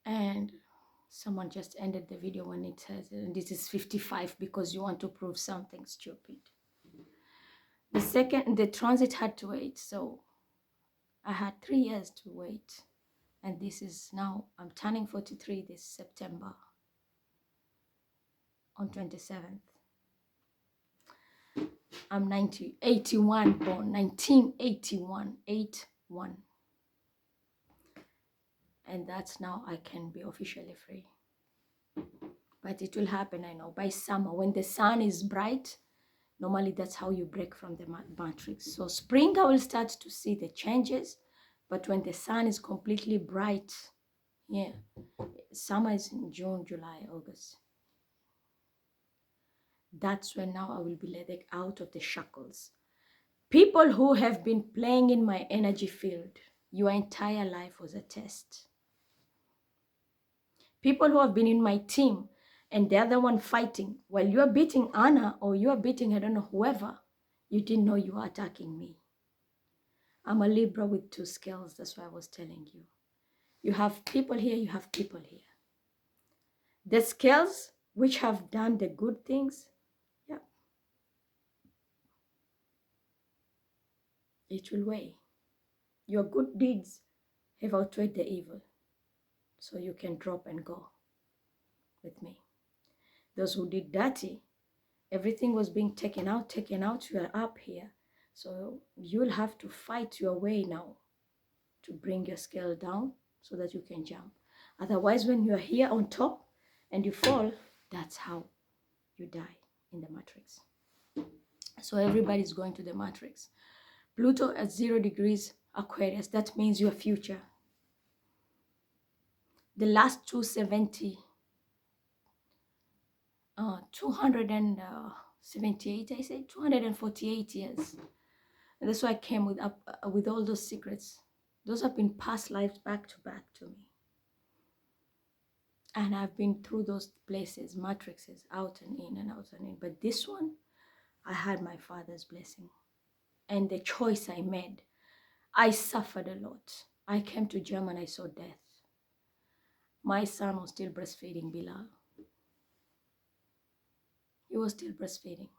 And someone just ended the video when it says, this is 55 because you want to prove something stupid. The transit had to wait, so I had 3 years to wait. And this is now, I'm turning 43 this September on 27th. I'm 81 born, 1981, 81. And that's now I can be officially free. But it will happen, I know, by summer. When the sun is bright, normally that's how you break from the matrix. So spring, I will start to see the changes. But when the sun is completely bright, yeah, summer is in June, July, August. That's when now I will be let out of the shackles. People who have been playing in my energy field, your entire life was a test. People who have been in my team and the other one fighting, while you're beating Anna or you're beating, I don't know, whoever, you didn't know you were attacking me. I'm a Libra with 2 scales. That's why I was telling you. You have people here, you have people here. The scales which have done the good things, yeah, it will weigh. Your good deeds have outweighed the evil. So you can drop and go with me. Those who did dirty, everything was being taken out, you are up here. So you'll have to fight your way now to bring your scale down so that you can jump. Otherwise, when you're here on top and you fall, that's how you die in the matrix. So everybody's going to the matrix. Pluto at 0 degrees Aquarius, that means your future. The last 278, I say 248 years. And that's why I came with all those secrets. Those have been past lives back to back to me. And I've been through those places, matrices, out and in and out and in. But this one, I had my father's blessing. And the choice I made, I suffered a lot. I came to Germany, I saw death. My son was still breastfeeding Bilal. He was still breastfeeding.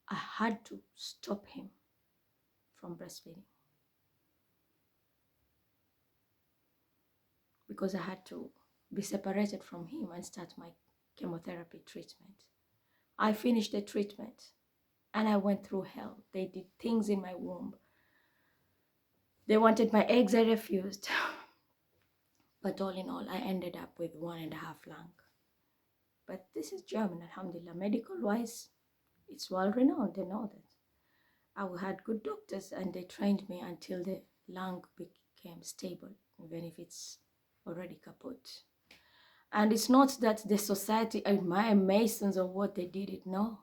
I had to stop him from breastfeeding because I had to be separated from him and start my chemotherapy treatment. I finished the treatment and I went through hell. They did things in my womb. They wanted my eggs, I refused. But all in all, I ended up with 1.5 lung. But this is German, alhamdulillah. Medical-wise, it's well-renowned, they know that. I had good doctors and they trained me until the lung became stable, even if it's already kaput. And it's not that the society admire Masons or what they did it, no.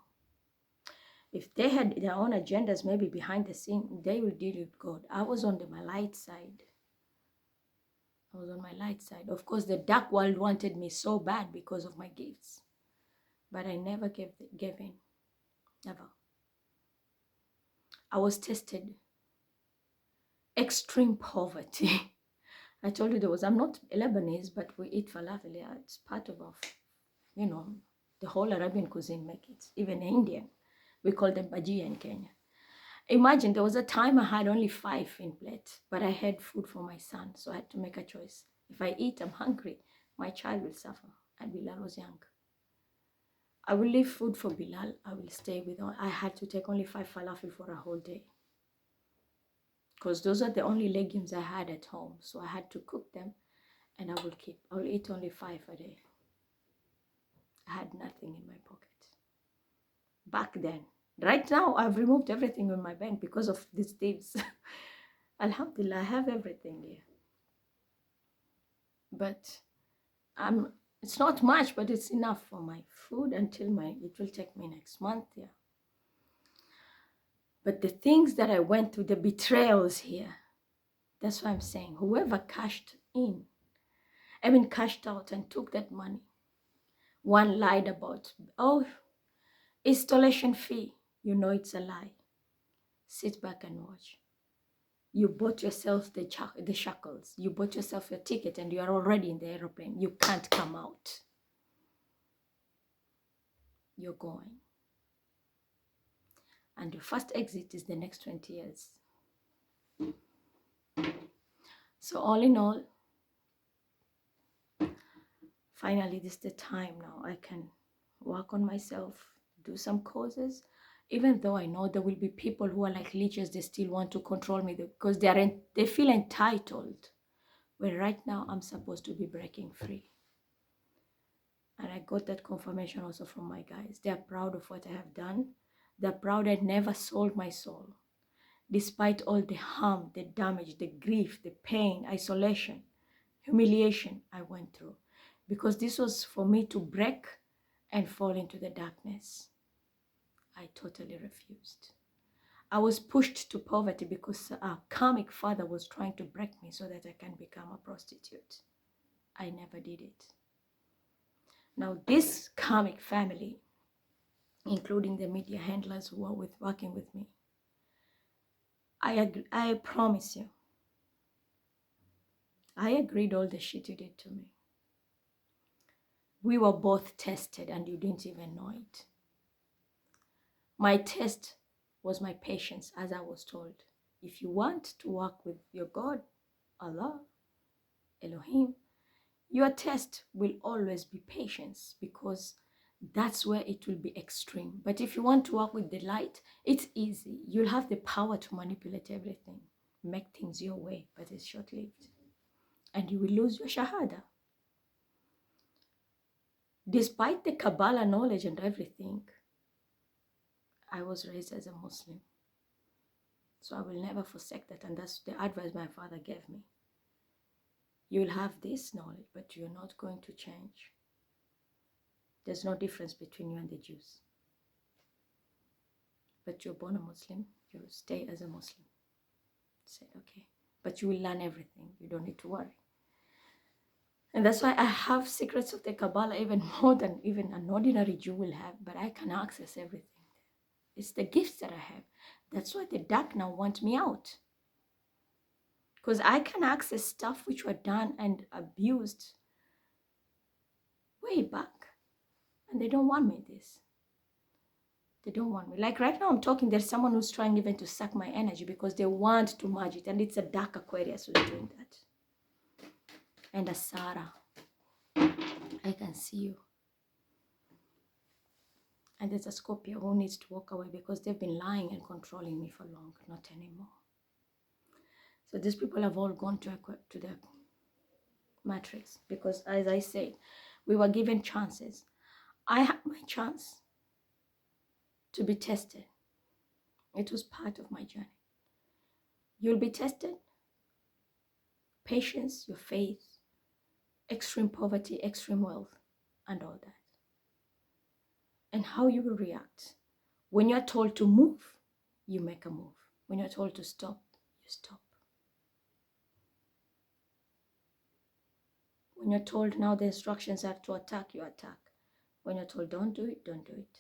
If they had their own agendas, maybe behind the scene, they will deal with God. I was on my light side. I was on my light side. Of course, the dark world wanted me so bad because of my gifts. But I never gave in. Never. I was tested. Extreme poverty. I told you I'm not Lebanese, but we eat falafel. Yeah, it's part of our, the whole Arabian cuisine make it. Even Indian. We call them bajia in Kenya. Imagine there was a time I had only 5 in plate, but I had food for my son, so I had to make a choice. If I eat, I'm hungry, my child will suffer. And Bilal was young. I will leave food for Bilal. I will stay with him. I had to take only 5 falafel for a whole day. Because those are the only legumes I had at home. So I had to cook them and I will eat only 5 a day. I had nothing in my pocket. Back then. Right now, I've removed everything in my bank because of these thieves. Alhamdulillah, I have everything here. But it's not much, but it's enough for my food until it will take me next month, yeah. But the things that I went through, the betrayals here, that's why I'm saying, whoever cashed out and took that money. One lied about, installation fee. You know it's a lie. Sit back and watch. You bought yourself the shackles. You bought yourself your ticket and you are already in the aeroplane. You can't come out. You're going. And your first exit is the next 20 years. So all in all, finally, this is the time now. I can work on myself, do some courses, even though I know there will be people who are like leeches. They still want to control me because they feel entitled. But right now, I'm supposed to be breaking free. And I got that confirmation also from my guys. They are proud of what I have done. They're proud I never sold my soul. Despite all the harm, the damage, the grief, the pain, isolation, humiliation I went through. Because this was for me to break and fall into the darkness. I totally refused. I was pushed to poverty because a karmic father was trying to break me so that I can become a prostitute. I never did it. Now this karmic family, including the media handlers who are working with me, I promise you, I agreed all the shit you did to me. We were both tested and you didn't even know it. My test was my patience, as I was told. If you want to work with your God, Allah, Elohim, your test will always be patience, because that's where it will be extreme. But if you want to work with the light, it's easy. You'll have the power to manipulate everything, make things your way, but it's short-lived. And you will lose your Shahada. Despite the Kabbalah knowledge and everything, I was raised as a Muslim. So I will never forsake that. And that's the advice my father gave me. You will have this knowledge, but you're not going to change. There's no difference between you and the Jews. But you're born a Muslim, you stay as a Muslim. I said, okay. But you will learn everything. You don't need to worry. And that's why I have secrets of the Kabbalah even more than even an ordinary Jew will have. But I can access everything. It's the gifts that I have. That's why the dark now want me out. Because I can access stuff which were done and abused way back. And they don't want me this. They don't want me. Like right now I'm talking, there's someone who's trying even to suck my energy because they want to merge it. And it's a dark Aquarius who's doing that. And a Sarah. I can see you. And there's a Scorpio who needs to walk away because they've been lying and controlling me for long. Not anymore. So these people have all gone to the matrix. Because as I said, we were given chances. I had my chance to be tested. It was part of my journey. You'll be tested. Patience, your faith, extreme poverty, extreme wealth, and all that. And how you will react. When you're told to move, you make a move. When you're told to stop, you stop. When you're told now the instructions are to attack, you attack. When you're told don't do it, don't do it.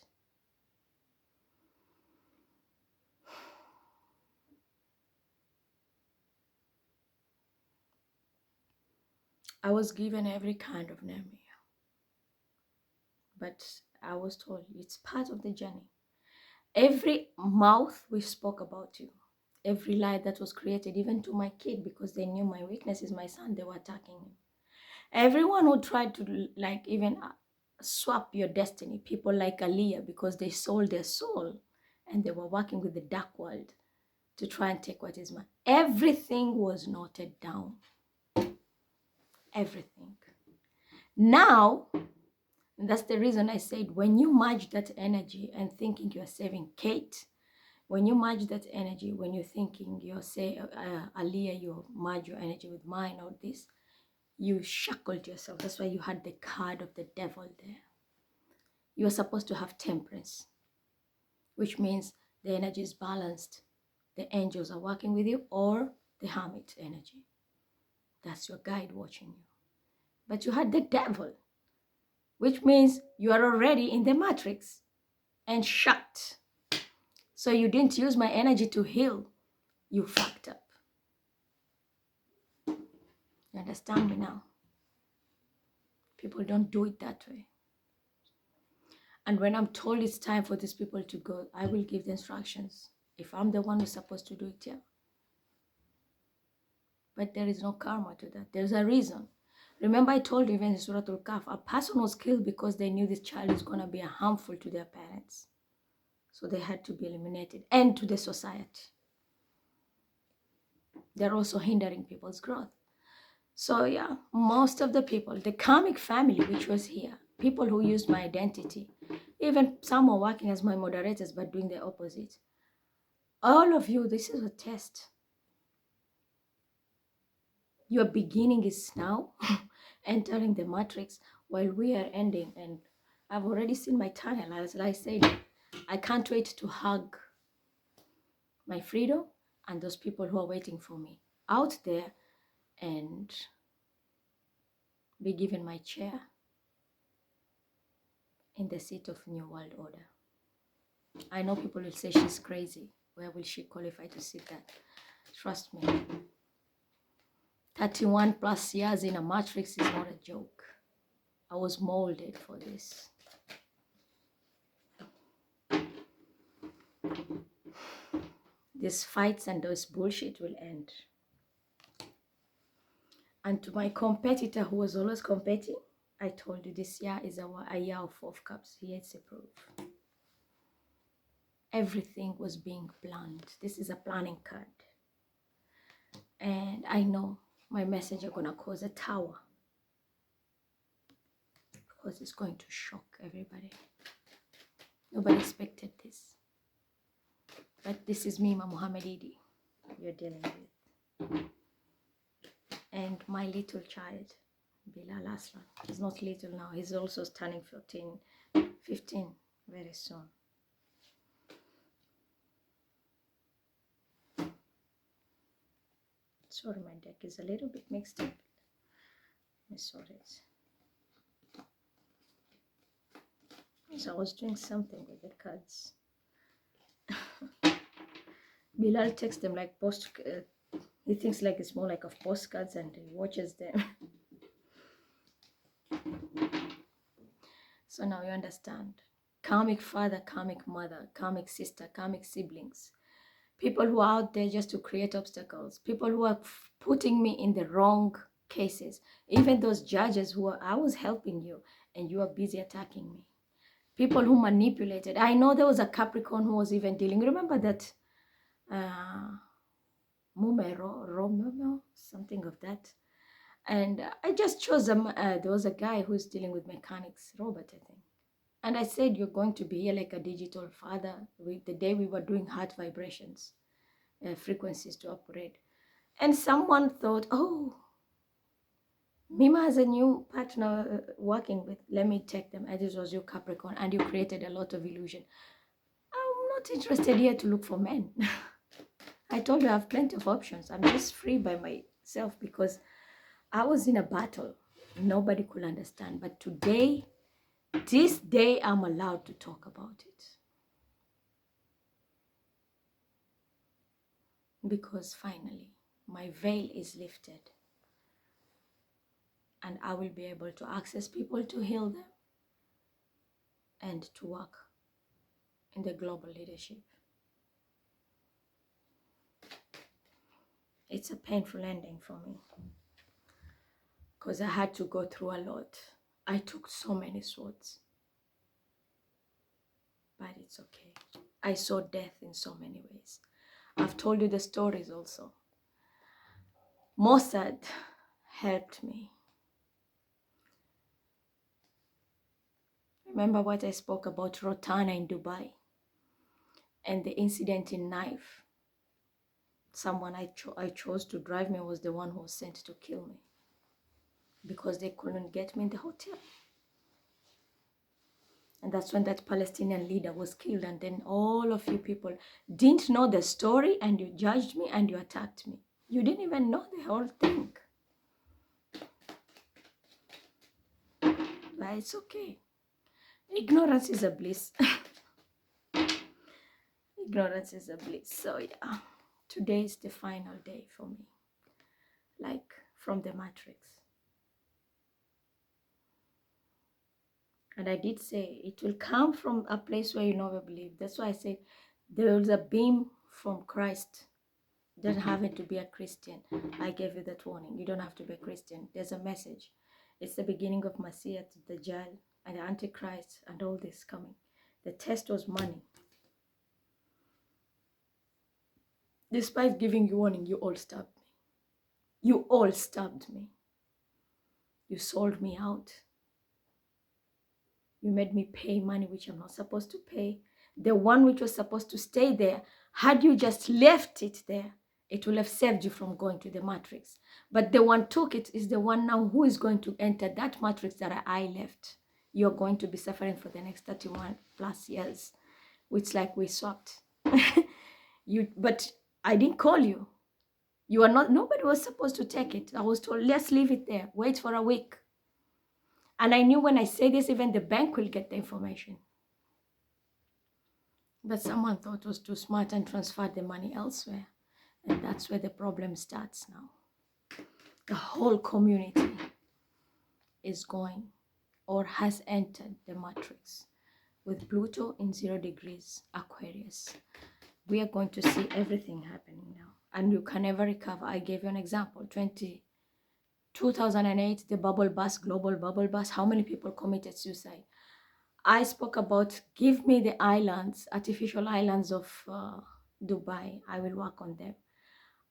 I was given every kind of name here. But I was told it's part of the journey. Every mouth we spoke about you, every lie that was created, even to my kid, because they knew my weakness is my son, they were attacking him. Everyone who tried to like even swap your destiny, people like Aliyah, because they sold their soul and they were working with the dark world to try and take what is mine. Everything was noted down. Everything. Now, and that's the reason I said, when you merge that energy and thinking you're saving Kate, when you merge that energy, when you're thinking you're saying, Aliyah, you merge your energy with mine or this, you shackled yourself. That's why you had the card of the devil there. You're supposed to have temperance, which means the energy is balanced. The angels are working with you, or the hermit energy. That's your guide watching you. But you had the devil, which means you are already in the matrix and shut. So you didn't use my energy to heal. You fucked up. You understand me now? People don't do it that way. And when I'm told it's time for these people to go, I will give the instructions. If I'm the one who's supposed to do it, yeah. But there is no karma to that. There's a reason. Remember I told you even in Surah Al-Kahf, a person was killed because they knew this child is going to be harmful to their parents. So they had to be eliminated and to the society. They're also hindering people's growth. So yeah, most of the people, the karmic family which was here, people who used my identity, even some are working as my moderators but doing the opposite. All of you, this is a test. Your beginning is now entering the matrix while we are ending. And I've already seen my tunnel. As I said, I can't wait to hug my freedom and those people who are waiting for me out there and be given my chair in the seat of New World Order. I know people will say she's crazy. Where will she qualify to sit that? Trust me. 31 plus years in a matrix is not a joke. I was molded for this. These fights and those bullshit will end. And to my competitor who was always competing, I told you this year is a year of 4 cups. Here's the proof. Everything was being planned. This is a planning card. And I know my message are going to cause a tower. Because it's going to shock everybody. Nobody expected this. But this is me, Muhammad Idi, you're dealing with. And my little child, Bilal Aslan. He's not little now. He's also turning 15 very soon. Sorry, my deck is a little bit mixed up. I sort it. So I was doing something with the cards. Bilal takes them like he thinks like it's more like of postcards and he watches them. So now you understand. Karmic father, karmic mother, karmic sister, karmic siblings. People who are out there just to create obstacles. People who are putting me in the wrong cases. Even those judges who are, I was helping you and you are busy attacking me. People who manipulated. I know there was a Capricorn who was even dealing. Remember that Romeo, something of that. And I just chose there was a guy who's dealing with mechanics, Robert, I think. And I said, you're going to be here like a digital father. The day we were doing heart vibrations, frequencies to operate. And someone thought, oh, Mima has a new partner working with. Let me take them. And this was your Capricorn. And you created a lot of illusion. I'm not interested here to look for men. I told you I have plenty of options. I'm just free by myself because I was in a battle. Nobody could understand. But today, this day, I'm allowed to talk about it. Because finally, my veil is lifted. And I will be able to access people to heal them and to work in the global leadership. It's a painful ending for me because I had to go through a lot. I took so many swords, but it's okay. I saw death in so many ways. I've told you the stories also. Mossad helped me. Remember what I spoke about Rotana in Dubai and the incident in Knife? Someone I chose to drive me was the one who was sent to kill me because they couldn't get me in the hotel. And that's when that Palestinian leader was killed. And then all of you people didn't know the story and you judged me and you attacked me. You didn't even know the whole thing. But it's okay. Ignorance is a bliss. Ignorance is a bliss. So yeah, today is the final day for me. Like from the matrix. And I did say it will come from a place where you never believe. That's why I say there is a beam from Christ. It doesn't have to be a Christian. I gave you that warning. You don't have to be a Christian. There's a message. It's the beginning of Messiah, the Dajjal, and the Antichrist, and all this coming. The test was money. Despite giving you warning, you all stabbed me. You all stabbed me. You sold me out. You made me pay money which I'm not supposed to pay. The one which was supposed to stay there, had you just left it there, it will have saved you from going to the matrix. But the one took it is the one now who is going to enter that matrix that I left. You're going to be suffering for the next 31 plus years. It's like we swapped. But I didn't call you. You are not, nobody was supposed to take it. I was told, let's leave it there. Wait for a week. And I knew when I say this, even the bank will get the information. But someone thought it was too smart and transferred the money elsewhere. And that's where the problem starts now. The whole community is going or has entered the matrix with Pluto in 0 degrees Aquarius. We are going to see everything happening now. And you can never recover. I gave you an example. 2008, the bubble bust, global bubble bust. How many people committed suicide? I spoke about give me the islands, artificial islands of Dubai. I will work on them.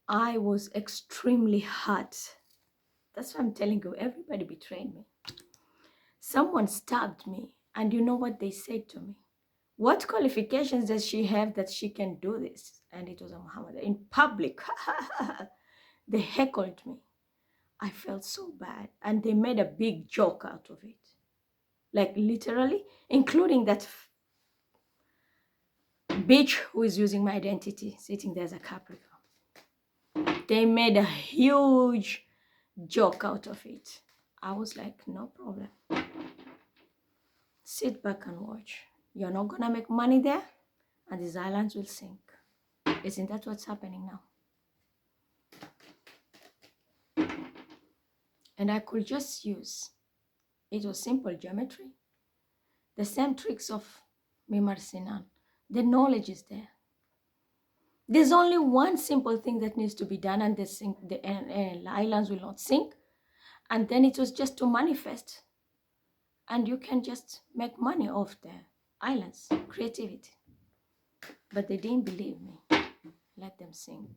I was extremely hurt. That's why I'm telling you, everybody betrayed me. Someone stabbed me, and you know what they said to me? What qualifications does she have that she can do this? And it was a Muhammad in public. They heckled me. I felt so bad, and they made a big joke out of it. Like literally, including that bitch who is using my identity, sitting there as a Capricorn. They made a huge joke out of it. I was like, no problem. Sit back and watch. You're not gonna make money there, and these islands will sink. Isn't that what's happening now? And I could just use, it was simple geometry, the same tricks of Mimar Sinan. The knowledge is there. There's only one simple thing that needs to be done, and the islands will not sink. And then it was just to manifest. And you can just make money off the islands. Creativity. But they didn't believe me. Let them sink.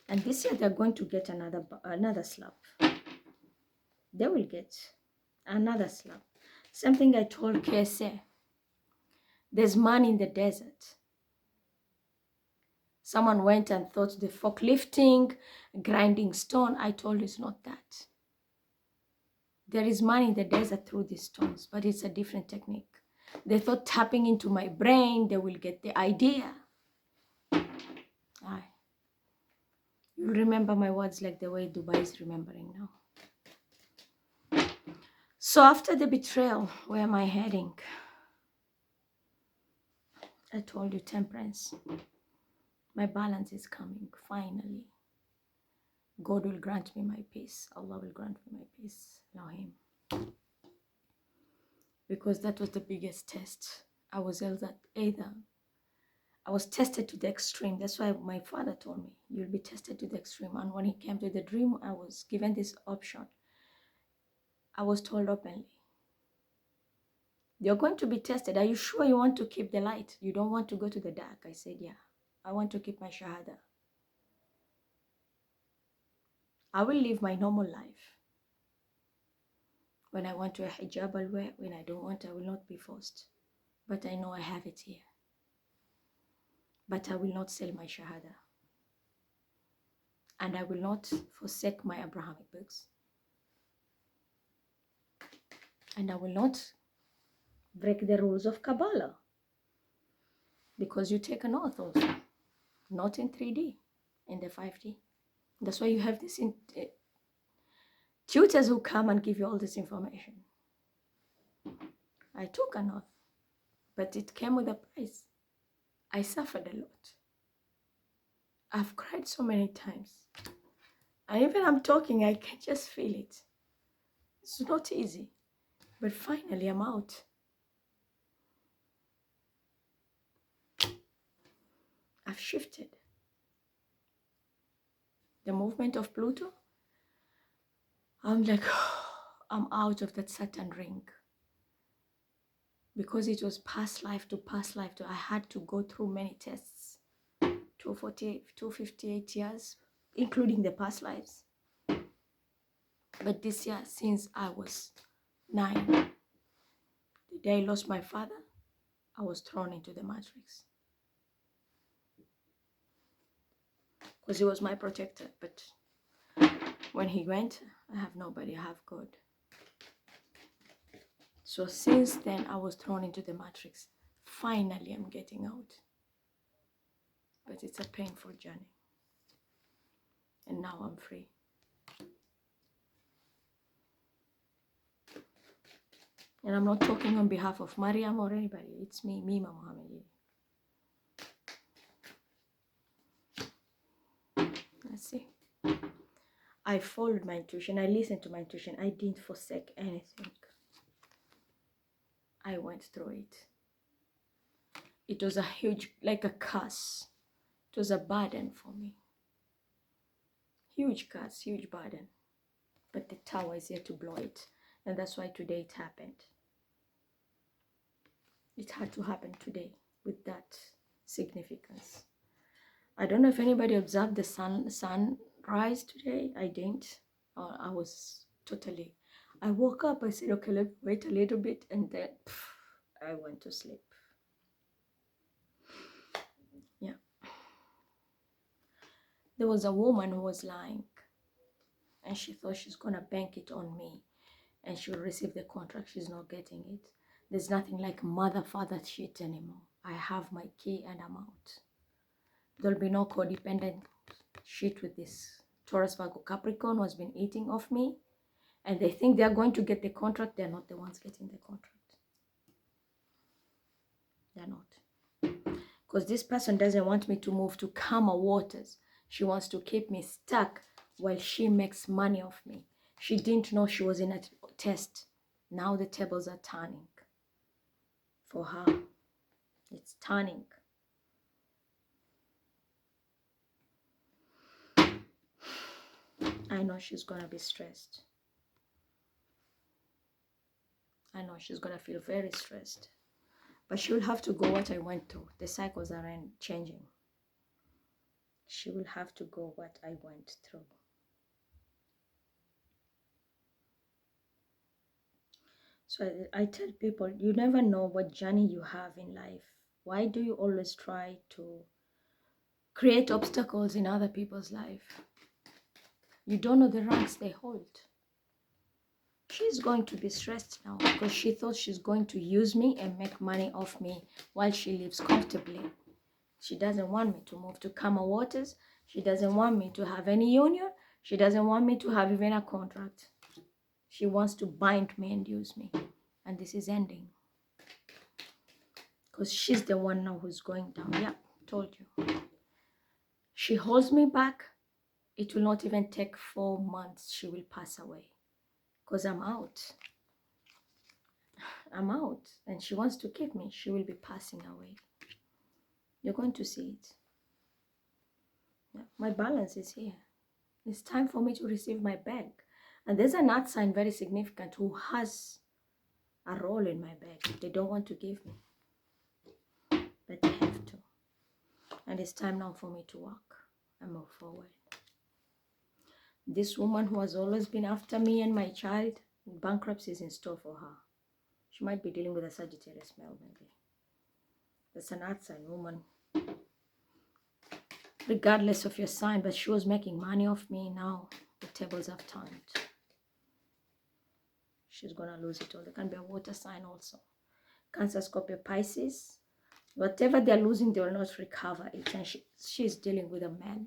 And this year they're going to get another slap. They will get another slap. Something I told KSA. There's man in the desert. Someone went and thought the forklifting, grinding stone. I told you it's not that. There is man in the desert through these stones, but it's a different technique. They thought tapping into my brain, they will get the idea. Aye. You'll remember my words like the way Dubai is remembering now. So after the betrayal, where am I heading? I told you, temperance. My balance is coming, finally. God will grant me my peace. Allah will grant me my peace. Elohim. Because that was the biggest test. I was tested to the extreme. That's why my father told me, you'll be tested to the extreme. And when he came to the dream, I was given this option. I was told openly, you're going to be tested. Are you sure you want to keep the light? You don't want to go to the dark? I said, yeah. I want to keep my shahada. I will live my normal life. When I want to wear hijab, I'll wear. When I don't want, I will not be forced. But I know I have it here. But I will not sell my shahada. And I will not forsake my Abrahamic books. And I will not break the rules of Kabbalah. Because you take an oath also. Not in 3D, in the 5D. That's why you have this tutors who come and give you all this information. I took an oath, but it came with a price. I suffered a lot. I've cried so many times. And even I'm talking, I can just feel it. It's not easy. But finally, I'm out. I've shifted. The movement of Pluto, I'm like, I'm out of that Saturn ring. Because it was past life to past life to, I had to go through many tests. 258 years, including the past lives. But this year, since I was 9, the day I lost my father, I was thrown into the matrix. Because he was my protector. But when he went, I have nobody, I have God. So since then, I was thrown into the matrix. Finally, I'm getting out. But it's a painful journey. And now I'm free. And I'm not talking on behalf of Mariam or anybody. It's me, Mima Mohammed. Let's see. I followed my intuition. I listened to my intuition. I didn't forsake anything. I went through it. It was a huge, like a curse. It was a burden for me. Huge curse, huge burden. But the tower is here to blow it. And that's why today it happened. It had to happen today with that significance. I don't know if anybody observed the sunrise today. I didn't. I was totally. I woke up. I said, okay, let's wait a little bit, and then I went to sleep. Yeah. There was a woman who was lying, and she thought she's gonna bank it on me, and she'll receive the contract. She's not getting it. There's nothing like mother-father shit anymore. I have my key, and I'm out. There'll be no codependent shit with this Taurus, Virgo, Capricorn who has been eating off me, and they think they're going to get the contract. They're not the ones getting the contract. They're not. Because this person doesn't want me to move to calmer waters. She wants to keep me stuck while she makes money off me. She didn't know she was in a test. Now the tables are turning for her. It's turning. I know she's going to be stressed. I know she's going to feel very stressed. But she will have to go what I went through. The cycles are changing. She will have to go what I went through. So I tell people, you never know what journey you have in life. Why do you always try to create obstacles in other people's life? You don't know the ranks they hold. She's going to be stressed now because she thought she's going to use me and make money off me while she lives comfortably. She doesn't want me to move to calmer waters. She doesn't want me to have any union. She doesn't want me to have even a contract. She wants to bind me and use me. And this is ending. Because she's the one now who's going down. Yeah, told you. She holds me back. It will not even take 4 months. She will pass away. Because I'm out. I'm out. And she wants to keep me. She will be passing away. You're going to see it. Yeah, my balance is here. It's time for me to receive my bag. And there's an earth sign very significant who has a role in my bag. They don't want to give me. But they have to. And it's time now for me to walk and move forward. This woman who has always been after me and my child, bankruptcy is in store for her. She might be dealing with a Sagittarius male, maybe. That's an earth sign woman. Regardless of your sign, but she was making money off me. Now the tables have turned. She's gonna lose it all. There can be a water sign also. Cancer, Scorpio, Pisces. Whatever they're losing, they will not recover it. And she's dealing with a man.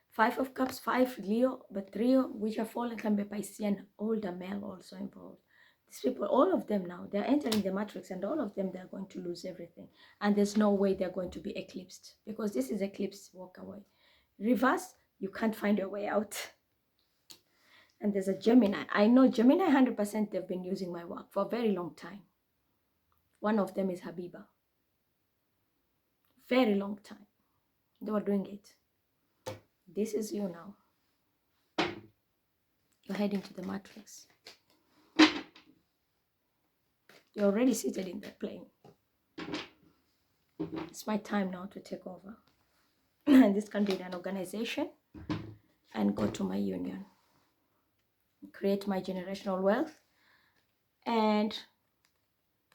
5 of Cups, 5 Leo, but 3 which are fallen can be Piscean, older male also involved. These people, all of them now, they're entering the matrix, and all of them, they're going to lose everything. And there's no way they're going to be eclipsed, because this is eclipse, walk away. Reverse, You can't find your way out. And there's a Gemini. I know Gemini 100%, they've been using my work for a very long time. One of them is Habiba. Very long time. They were doing it. This is you now. You're heading to the matrix. You're already seated in that plane. It's my time now to take over. And this can be an organization and go to my union. Create my generational wealth and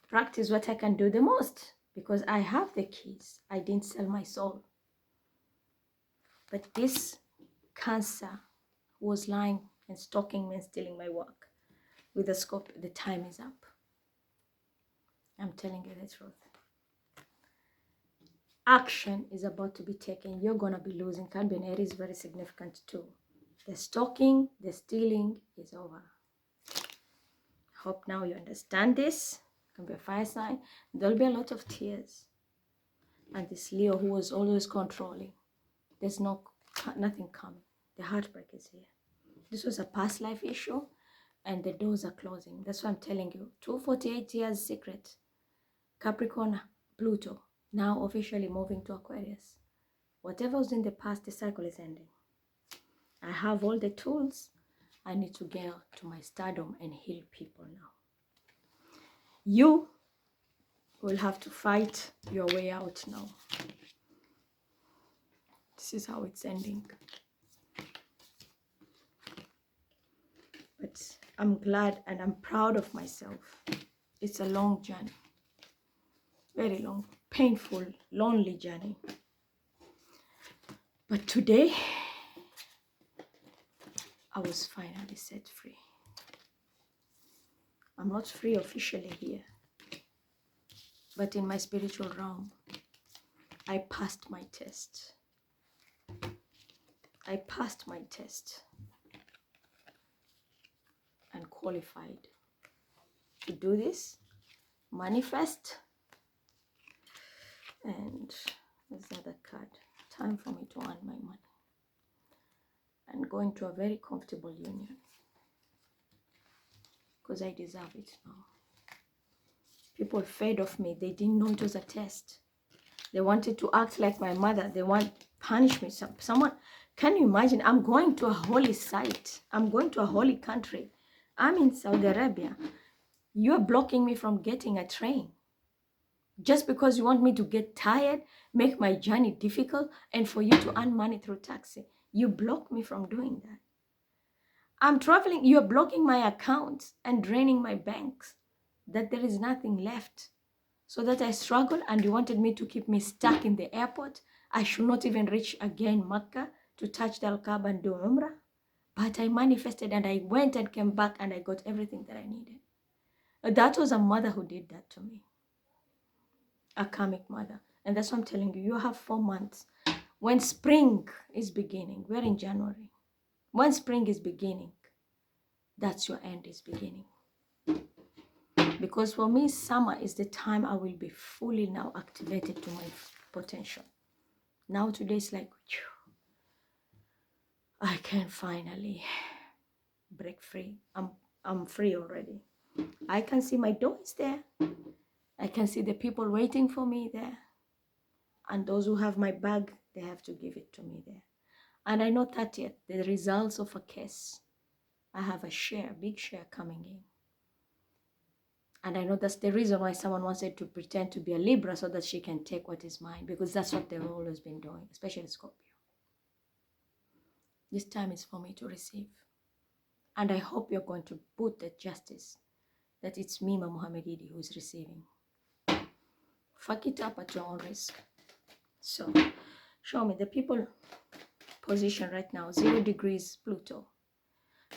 practice what I can do the most, because I have the keys. I didn't sell my soul. But this cancer was lying and stalking me and stealing my work. With the scope, the time is up. I'm telling you the truth. Action is about to be taken. You're going to be losing. Can be Aries, very significant too. The stalking, the stealing is over. Hope now you understand this. Can be a fire sign. There'll be a lot of tears. And this Leo who was always controlling. There's nothing coming. The heartbreak is here. This was a past life issue and the doors are closing. That's what I'm telling you. 248 years secret. Capricorn, Pluto, now officially moving to Aquarius. Whatever was in the past, the cycle is ending. I have all the tools. I need to get to my stardom and heal people now. You will have to fight your way out now. This is how it's ending. But I'm glad and I'm proud of myself. It's a long journey. Very long, painful, lonely journey. But today, I was finally set free. I'm not free officially here, but in my spiritual realm, I passed my test. I passed my test and qualified to do this, manifest, and there's another card. Time for me to earn my money and go into a very comfortable union because I deserve it now. People fed off me. They didn't know it was a test. They wanted to act like my mother. They want to punish me. Someone, can you imagine? I'm going to a holy site. I'm going to a holy country. I'm in Saudi Arabia. You're blocking me from getting a train. Just because you want me to get tired, make my journey difficult, and for you to earn money through taxi. You block me from doing that. I'm traveling. You're blocking my accounts and draining my banks. That there is nothing left. So that I struggle, and you wanted me to keep me stuck in the airport. I should not even reach again Mecca to touch the Al-Kaaba and do Umrah. But I manifested and I went and came back and I got everything that I needed. That was a mother who did that to me. A karmic mother. And that's what I'm telling you. You have 4 months. When spring is beginning, we're in January. When spring is beginning, that's your end is beginning. Because for me, summer is the time I will be fully now activated to my potential. Now today's like, I can finally break free. I'm free already. I can see my door is there. I can see the people waiting for me there. And those who have my bag, they have to give it to me there. And I know that yet, the results of a case. I have a share, big share coming in. And I know that's the reason why someone wanted to pretend to be a Libra so that she can take what is mine. Because that's what they've always been doing, especially Scorpio. This time is for me to receive. And I hope you're going to put the justice that it's Mima Muhammedidi who is receiving. Fuck it up at your own risk. So, show me the people position right now, 0 degrees Pluto.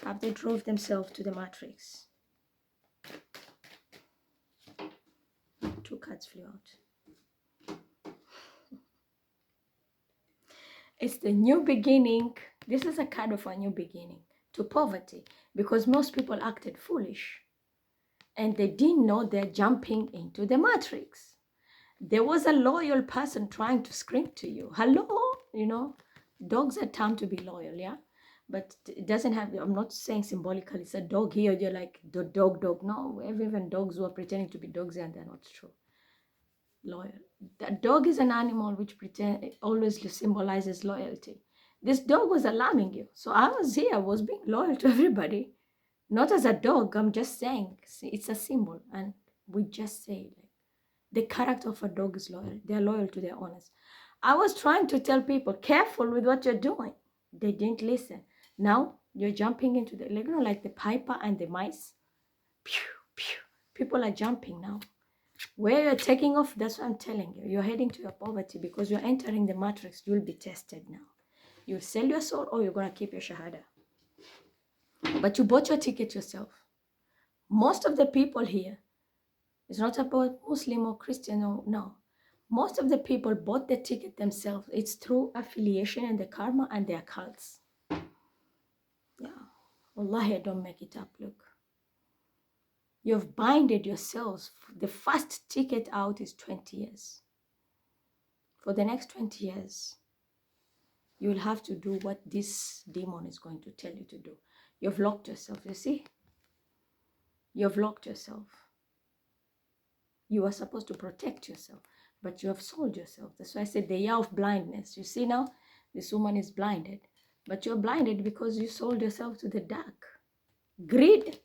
Have they drove themselves to the matrix? 2 cards flew out. It's the new beginning. This is a card of a new beginning to poverty because most people acted foolish and they didn't know they're jumping into the matrix. There was a loyal person trying to scream to you, hello, you know, Dogs are termed to be loyal, yeah? But it doesn't have, I'm not saying symbolically, it's a dog here, you're like, the dog. No, even dogs who are pretending to be dogs and they're not true. Loyal. The dog is an animal which always symbolizes loyalty. This dog was alarming you. So I was here, I was being loyal to everybody. Not as a dog, I'm just saying, it's a symbol. And we just say, like, the character of a dog is loyal. They're loyal to their owners. I was trying to tell people, careful with what you're doing. They didn't listen. Now you're jumping into the, like the piper and the mice. Pew, pew. People are jumping now. Where you're taking off, that's what I'm telling you. You're heading to your poverty because you're entering the matrix. You'll be tested now. You'll sell your soul or you're going to keep your shahada. But you bought your ticket yourself. Most of the people here, it's not about Muslim or Christian, or no. Most of the people bought the ticket themselves. It's through affiliation and the karma and their cults. Yeah. Wallahi, I don't make it up. Look. You've binded yourselves. The first ticket out is 20 years. For the next 20 years, you'll have to do what this demon is going to tell you to do. You've locked yourself, you see? You've locked yourself. You are supposed to protect yourself, but you have sold yourself. That's why I said the year of blindness. You see now, this woman is blinded, but you're blinded because you sold yourself to the dark. Greed.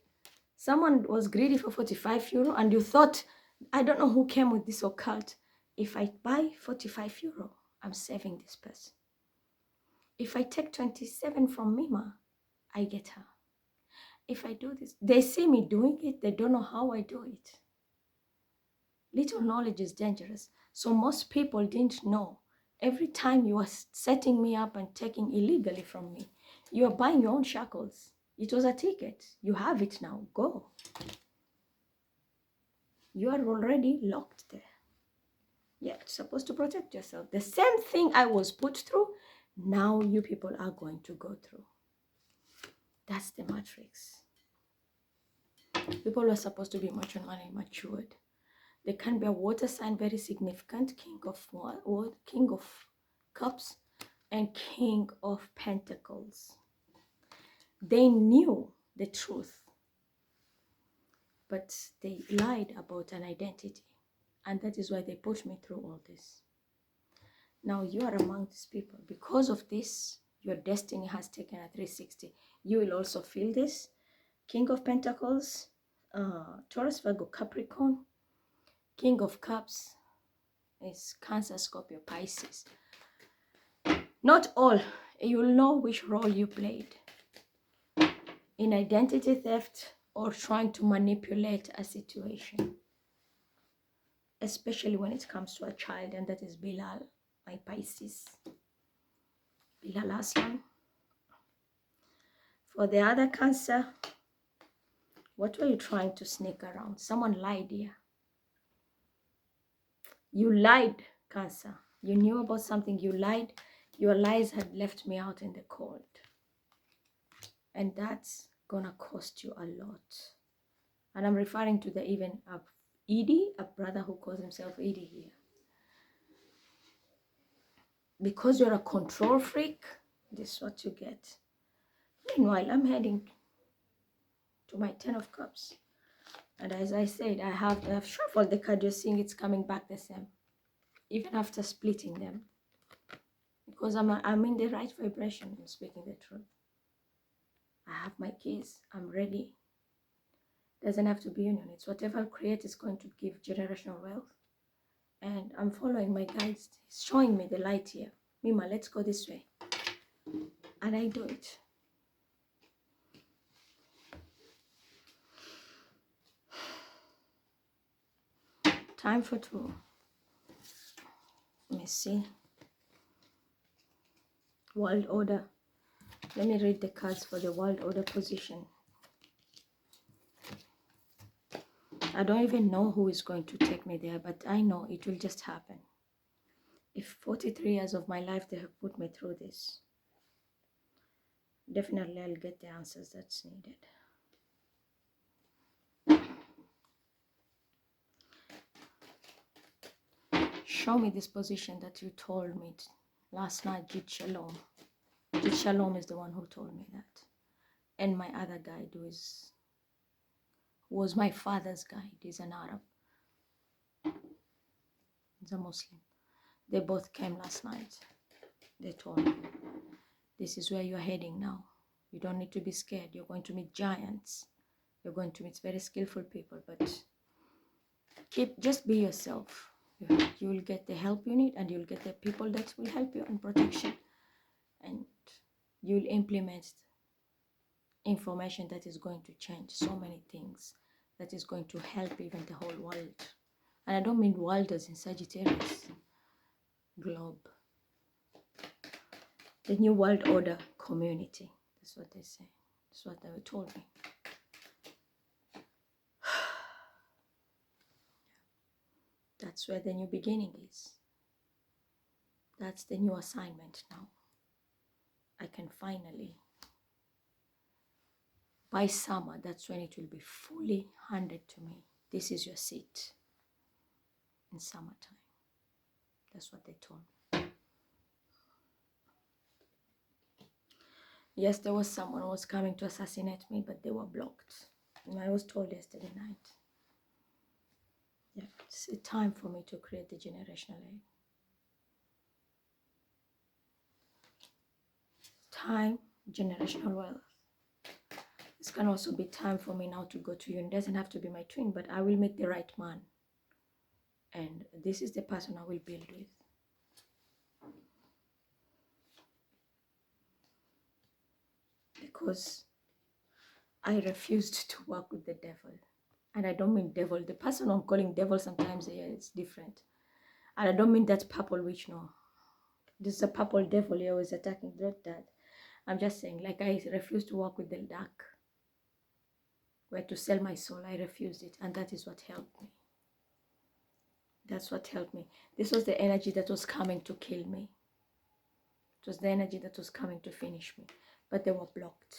Someone was greedy for 45 euro and you thought, I don't know who came with this occult. If I buy 45 euro, I'm saving this person. If I take 27 from Mima, I get her. If I do this, they see me doing it, they don't know how I do it. Little knowledge is dangerous. So most people didn't know. Every time you are setting me up and taking illegally from me, you are buying your own shackles. It was a ticket. You have it now. Go. You are already locked there. You're supposed to protect yourself. The same thing I was put through, now you people are going to go through. That's the matrix. People are supposed to be matrimonially matured. There can be a water sign, very significant, king of cups and king of pentacles. They knew the truth, but they lied about an identity. And that is why they put me through all this. Now you are among these people. Because of this, your destiny has taken a 360. You will also feel this. King of Pentacles, Taurus, Virgo, Capricorn. King of Cups is Cancer, Scorpio, Pisces. Not all. You will know which role you played in identity theft or trying to manipulate a situation. Especially when it comes to a child, and that is Bilal, my Pisces. Bilal Aslan. For the other Cancer, what were you trying to sneak around? Someone lied here. You lied, Cancer. You knew about something, you lied. Your lies had left me out in the cold. And that's gonna cost you a lot. And I'm referring to the even Edie, a brother who calls himself Edie here. Because you're a control freak, this is what you get. Meanwhile, I'm heading to my 10 of Cups. And as I said, I have shuffled the card. You're seeing it's coming back the same. Even after splitting them. Because I'm in the right vibration and speaking the truth. I have my keys. I'm ready. Doesn't have to be union. It's whatever I create is going to give generational wealth. And I'm following my guides. He's showing me the light here. Mima, let's go this way. And I do it. Time for two. Let me see. World order. Let me read the cards for the world order position. I don't even know who is going to take me there, but I know it will just happen. If 43 years of my life they have put me through this, definitely I'll get the answers that's needed. Show me this position that you told me last night, Jit Shalom. The Shalom is the one who told me that. And my other guide was my father's guide. He's an Arab. He's a Muslim. They both came last night. They told me, this is where you're heading now. You don't need to be scared. You're going to meet giants. You're going to meet very skillful people, but just be yourself. You will get the help you need, and you'll get the people that will help you in protection, and you'll implement information that is going to change so many things, that is going to help even the whole world. And I don't mean world as in Sagittarius, globe. The new world order community. That's what they say. That's what they told me. That's where the new beginning is. That's the new assignment now. I can finally, by summer, that's when it will be fully handed to me. This is your seat in summertime. That's what they told me. Yes, there was someone who was coming to assassinate me, but they were blocked. And I was told yesterday night. Yeah, it's a time for me to create the generational egg. Time, generational wealth. This can also be time for me now to go to uni. It doesn't have to be my twin, but I will meet the right man. And this is the person I will build with. Because I refused to work with the devil. And I don't mean devil. The person I'm calling devil sometimes here is different. And I don't mean that purple witch, no. This is a purple devil here who is attacking, not that. I'm just saying, like, I refuse to work with the dark. Where to sell my soul, I refused it. And that is what helped me. That's what helped me. This was the energy that was coming to kill me. It was the energy that was coming to finish me. But they were blocked.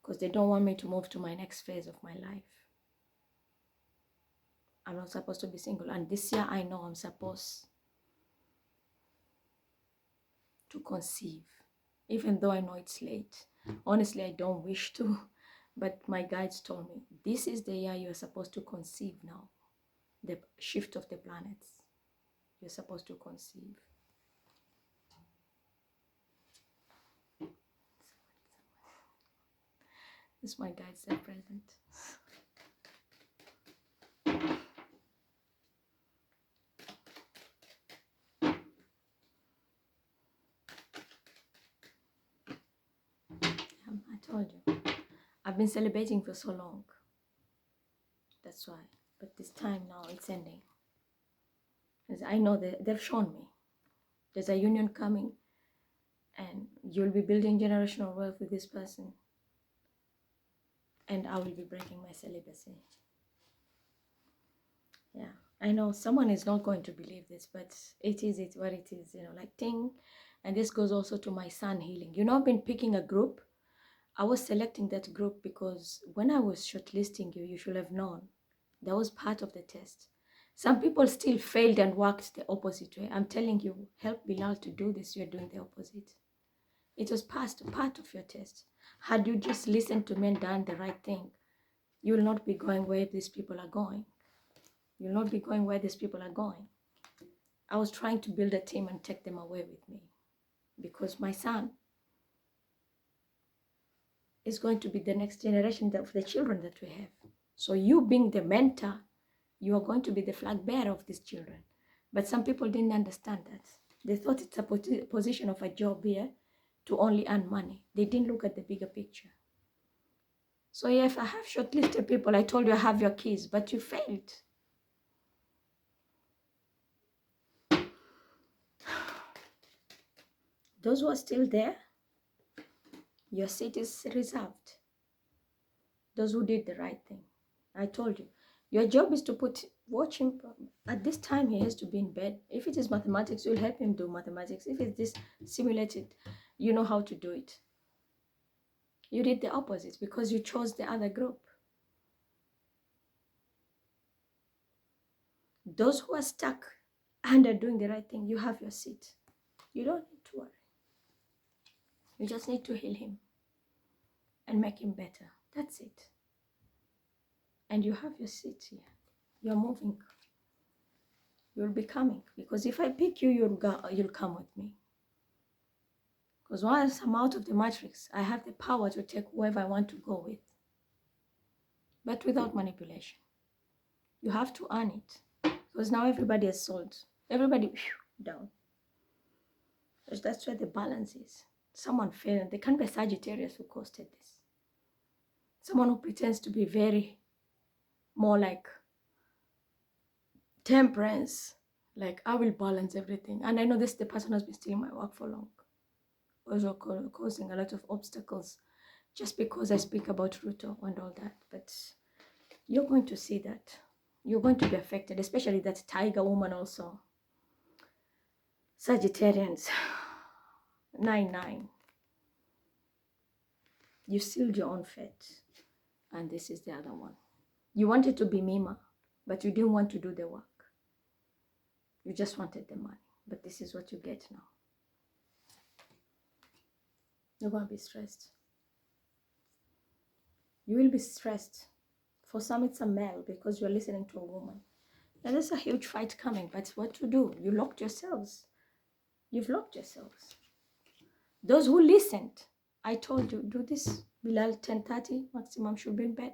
Because they don't want me to move to my next phase of my life. I'm not supposed to be single. And this year I know I'm supposed to conceive. Even though I know it's late. Honestly, I don't wish to. But my guides told me, this is the year you're supposed to conceive now. The shift of the planets. You're supposed to conceive. This my guides are present. I told you. I've been celebrating for so long. That's why. But this time now it's ending. As I know that they've shown me. There's a union coming. And you'll be building generational wealth with this person. And I will be breaking my celibacy. Yeah. I know someone is not going to believe this, but it is what it is, like ting. And this goes also to my son healing. I've been picking a group. I was selecting that group because when I was shortlisting you, you should have known. That was part of the test. Some people still failed and worked the opposite way. I'm telling you, help Bilal to do this. You're doing the opposite. It was part of your test. Had you just listened to me and done the right thing, you will not be going where these people are going. You'll not be going where these people are going. I was trying to build a team and take them away with me because my son is going to be the next generation of the children that we have. So you being the mentor, you are going to be the flag bearer of these children. But some people didn't understand that. They thought it's a position of a job here to only earn money. They didn't look at the bigger picture. So if I have shortlisted people, I told you I have your keys, but you failed. Those who are still there, your seat is reserved. Those who did the right thing. I told you. Your job is to watch him. At this time, he has to be in bed. If it is mathematics, you'll help him do mathematics. If it's this simulated, you know how to do it. You did the opposite because you chose the other group. Those who are stuck and are doing the right thing, you have your seat. You don't need to worry. You just need to heal him and make him better. That's it. And you have your seat here. You're moving. You'll be coming. Because if I pick you, you'll come with me. Because once I'm out of the matrix, I have the power to take whoever I want to go with. But without manipulation. You have to earn it. Because now everybody has sold. Everybody down. Because that's where the balance is. Someone failed. There can be a Sagittarius who costed this. Someone who pretends to be very more like temperance. Like, I will balance everything. And I know the person has been stealing my work for long. Also causing a lot of obstacles. Just because I speak about Ruto and all that. But you're going to see that. You're going to be affected. Especially that tiger woman also. Sagittarians. 9-9. You sealed your own fate. And this is the other one. You wanted to be Mima, but you didn't want to do the work. You just wanted the money. But this is what you get now. You're going to be stressed. You will be stressed. For some, it's a male because you're listening to a woman. And there's a huge fight coming. But what to do? You locked yourselves. You've locked yourselves. Those who listened, I told you, do this. Bilal, 10:30, maximum should be in bed.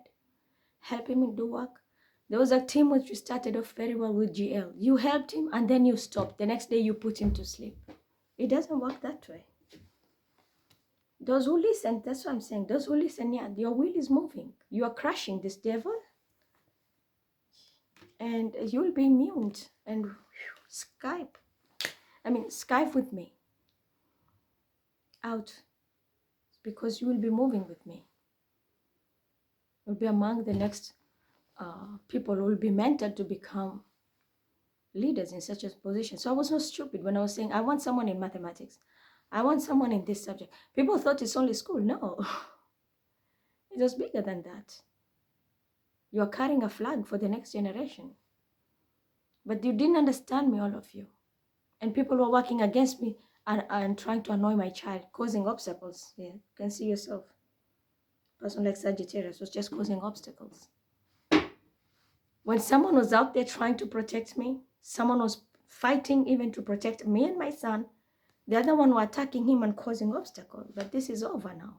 Help him do work. There was a team which you started off very well with GL. You helped him and then you stopped. The next day you put him to sleep. It doesn't work that way. Those who listen, that's what I'm saying. Those who listen, yeah, your will is moving. You are crushing this devil. And you'll be immune. And Skype with me. Out. Because you will be moving with me. You'll be among the next people who will be mentored to become leaders in such a position. So I was not stupid when I was saying, I want someone in mathematics. I want someone in this subject. People thought it's only school. No. It was bigger than that. You are carrying a flag for the next generation. But you didn't understand me, all of you. And people were working against me and trying to annoy my child, causing obstacles. Yeah, you can see yourself. A person like Sagittarius was just causing obstacles. When someone was out there trying to protect me, someone was fighting even to protect me and my son, the other one were attacking him and causing obstacles. But this is over now.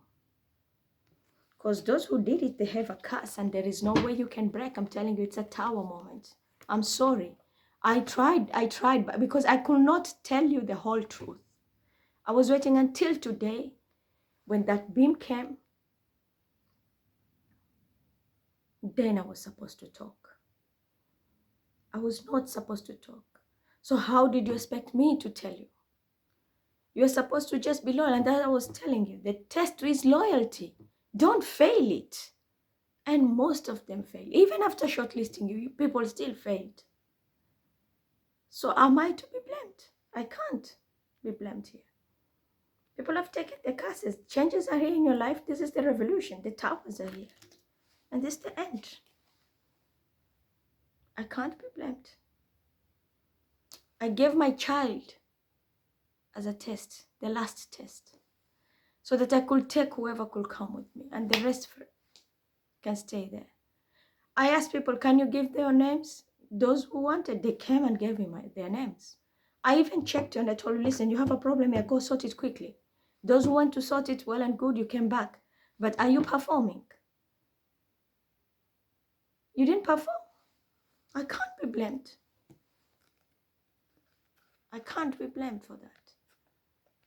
Because those who did it, they have a curse and there is no way you can break. I'm telling you, it's a tower moment. I'm sorry. I tried because I could not tell you the whole truth. I was waiting until today when that beam came. Then I was supposed to talk. I was not supposed to talk. So how did you expect me to tell you? You're supposed to just be loyal. And that I was telling you. The test is loyalty. Don't fail it. And most of them fail. Even after shortlisting you, people still failed. So am I to be blamed? I can't be blamed here. People have taken the curses. Changes are here in your life. This is the revolution. The towers are here. And this is the end. I can't be blamed. I gave my child as a test, the last test, so that I could take whoever could come with me and the rest can stay there. I asked people, can you give their names? Those who wanted, they came and gave me their names. I even checked you and I told you, listen, you have a problem here, go sort it quickly. Those who want to sort it, well and good, you came back. But are you performing? You didn't perform. I can't be blamed. I can't be blamed for that.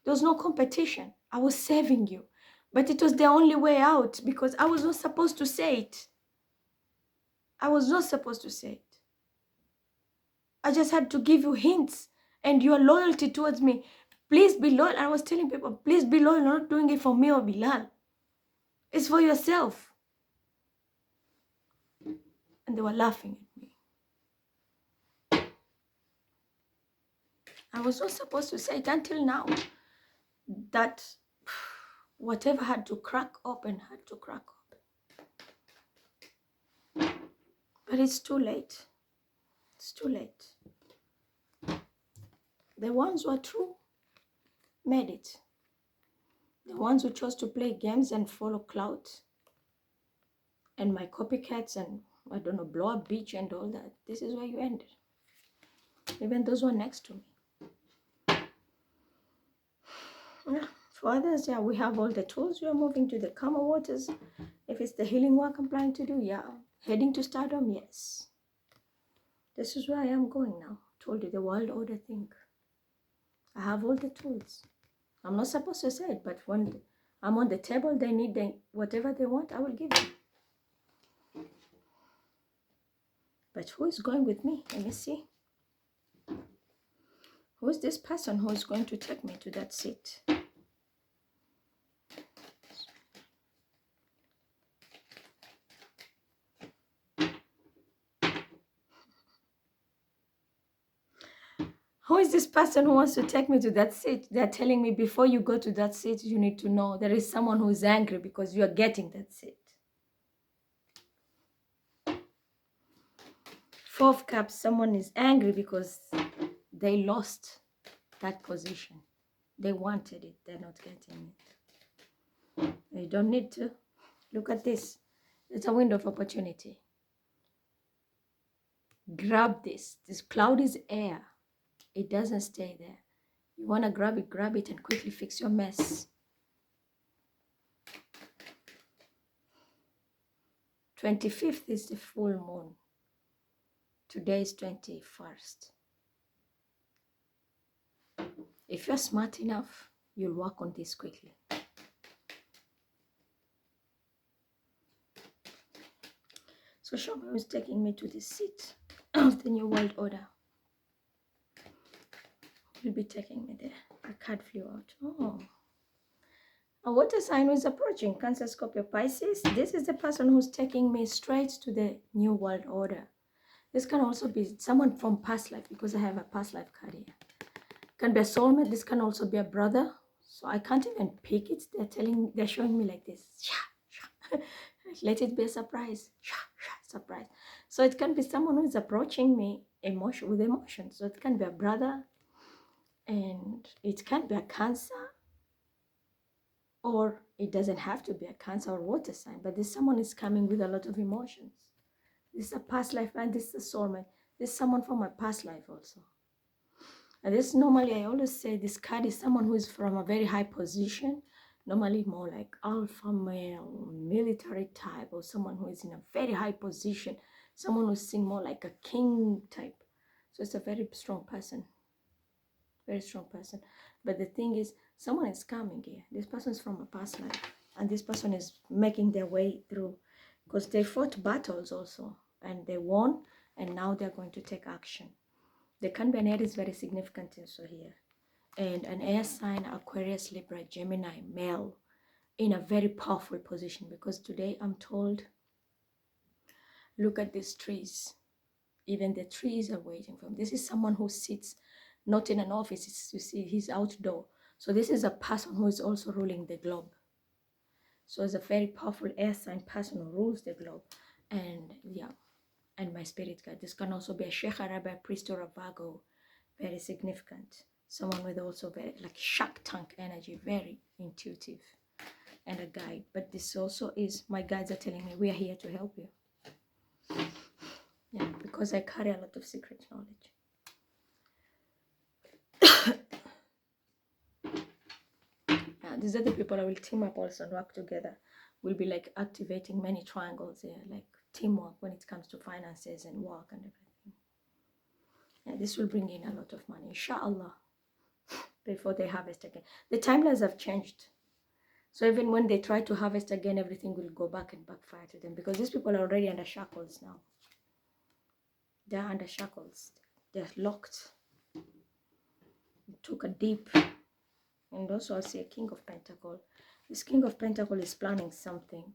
There was no competition. I was saving you. But it was the only way out because I was not supposed to say it. I was not supposed to say it. I just had to give you hints and your loyalty towards me. Please be loyal. I was telling people, please be loyal. You're not doing it for me or Bilal. It's for yourself. And they were laughing at me. I was not supposed to say it until now. That whatever had to crack open had to crack open. But it's too late. It's too late. The ones who are true made it. The ones who chose to play games and follow clout and my copycats and, I don't know, blow up beach and all that. This is where you ended. Even those were next to me. Yeah. For others, yeah, we have all the tools. We are moving to the calmer waters. If it's the healing work I'm planning to do, yeah. Heading to stardom, yes. This is where I am going now. Told you the world order thing. I have all the tools. I'm not supposed to say it, but when I'm on the table, they need whatever they want, I will give them. But who is going with me? Let me see. Who is this person who is going to take me to that seat? Who is this person who wants to take me to that seat? They're telling me before you go to that seat, you need to know there is someone who is angry because you are getting that seat. Four of Cups, someone is angry because they lost that position. They wanted it, they're not getting it. You don't need to. Look at this. It's a window of opportunity. Grab this. This cloud is air. It doesn't stay there. You want to grab it and quickly fix your mess. 25th is the full moon. Today is 21st. If you're smart enough, you'll work on this quickly. So show me who's taking me to the seat of the New World Order. Who will be taking me there? A card flew out. Oh. A water sign who is approaching. Cancer, Scorpio, Pisces. This is the person who's taking me straight to the New World Order. This can also be someone from past life because I have a past life card here. Can be a soulmate. This can also be a brother. So I can't even pick it. They're showing me like this. Let it be a surprise. Surprise. So it can be someone who is approaching me with emotion. So it can be a brother, and it can be a Cancer, or it doesn't have to be a Cancer or water sign, but this someone is coming with a lot of emotions. This is a past life, and this is a soulmate. This is someone from my past life also. And this normally, I always say this card is someone who is from a very high position, normally more like alpha male, military type, or someone who is in a very high position, someone who's seen more like a king type. So it's a very strong person, very strong person. But the thing is, someone is coming here. This person is from a past life, and this person is making their way through because they fought battles also, and they won, and now they're going to take action. There can be an Aries very significant also here, and an air sign, Aquarius, Libra, Gemini, male, in a very powerful position, because today I'm told, look at these trees. Even the trees are waiting for him. This is someone who sits not in an office. You see, he's outdoor. So this is a person who is also ruling the globe. So it's a very powerful air sign person who rules the globe. And yeah, and my spirit guide. This can also be a Sheikh Arabi, a priest, or a Virgo. Very significant. Someone with also very like Shark Tank energy, very intuitive, and a guide. But this also is, my guides are telling me, we are here to help you. Yeah, because I carry a lot of secret knowledge. Yeah, these are the people I will team up also and work together. We'll be like activating many triangles here, like teamwork when it comes to finances and work and everything. Yeah, this will bring in a lot of money, inshallah, before they harvest again. The timelines have changed. So even when they try to harvest again, everything will go back and backfire to them, because these people are already under shackles now. They're under shackles. They're locked. It took a deep. And also I see a King of Pentacles. This King of Pentacles is planning something.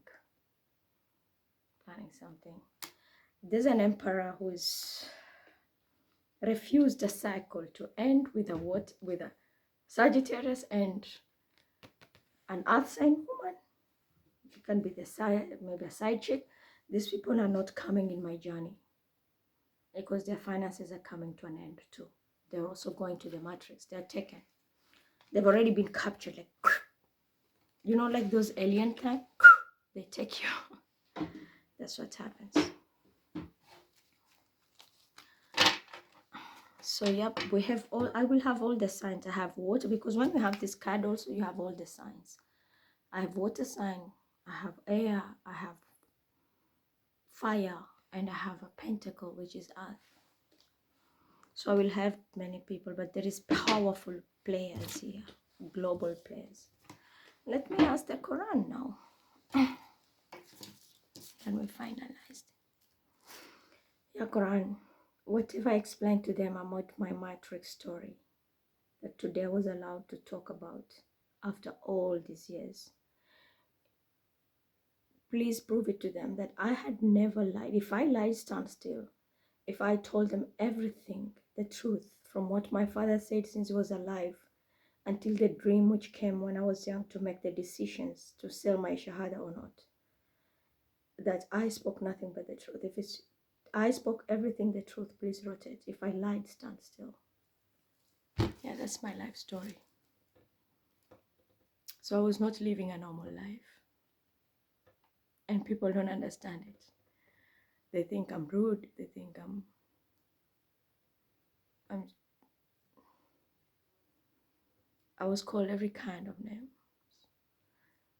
There's an Emperor who is refused a cycle to end with a Sagittarius and an Earth sign woman. It can be maybe a side chick. These people are not coming in my journey because their finances are coming to an end too. They're also going to the matrix. They're taken. They've already been captured. Like You know, like those alien time, they take you. That's what happens. So yep, we have all, I will have all the signs. I have water, because when you have this card also, you have all the signs. I have water sign, I have air, I have fire, and I have a pentacle, which is earth. So I will have many people, but there is powerful players here, global players. Let me ask the Quran now. Then we finalized. Yeah, Quran, what if I explain to them about my matrix story that today I was allowed to talk about after all these years? Please prove it to them that I had never lied. If I lied, stand still. If I told them everything, the truth, from what my father said since he was alive until the dream which came when I was young to make the decisions to sell my shahada or not, that I spoke nothing but the truth. If it's I spoke everything the truth, please rotate. If I lied, stand still. Yeah, that's my life story. So I was not living a normal life. And people don't understand it. They think I'm rude. They think I was called every kind of name.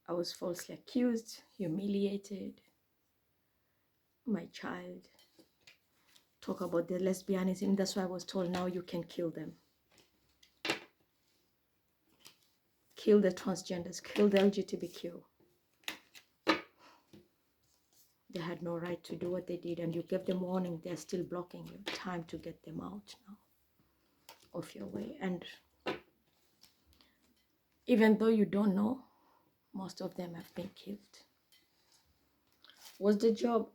I was falsely accused, humiliated. My child. Talk about the lesbianism. That's why I was told now you can kill them. Kill the transgenders. Kill the LGBTQ. They had no right to do what they did, and you gave them warning. They're still blocking you. Time to get them out now of your way. And even though you don't know, most of them have been killed. Was the job